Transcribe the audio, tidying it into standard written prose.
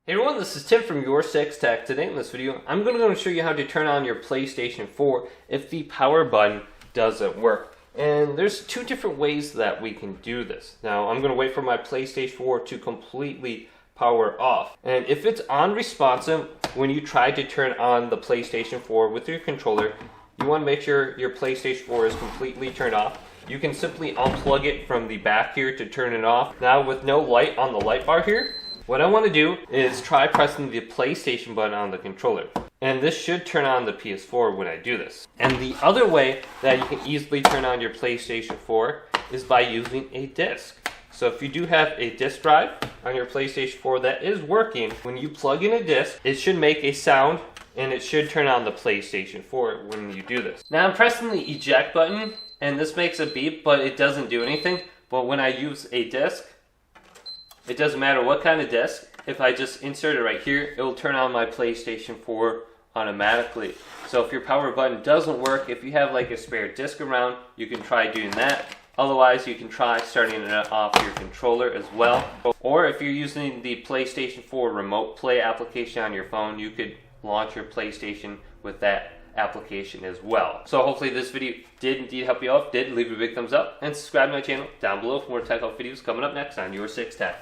Hey everyone, this is Tim from YourSixTech. Today in this video, I'm going to show you how to turn on your PlayStation 4 if the power button doesn't work. And there's two different ways that we can do this. Now, I'm going to wait for my PlayStation 4 to completely power off. And if it's unresponsive, when you try to turn on the PlayStation 4 with your controller, you want to make sure your PlayStation 4 is completely turned off. You can simply unplug it from the back here to turn it off. Now, with no light on the light bar here, what I want to do is try pressing the PlayStation button on the controller. And this should turn on the PS4 when I do this. And the other way that you can easily turn on your PlayStation 4 is by using a disc. So if you do have a disc drive on your PlayStation 4 that is working, when you plug in a disc, it should make a sound and it should turn on the PlayStation 4 when you do this. Now I'm pressing the eject button and this makes a beep, but it doesn't do anything. But when I use a disc, it doesn't matter what kind of disc. If I just insert it right here, it will turn on my PlayStation 4 automatically. So if your power button doesn't work, if you have like a spare disc around, you can try doing that. Otherwise, you can try starting it off your controller as well. Or if you're using the PlayStation 4 Remote Play application on your phone, you could launch your PlayStation with that application as well. So hopefully this video did indeed help you out. If it did, leave a big thumbs up and subscribe to my channel down below for more tech help videos coming up next on YourSixTech.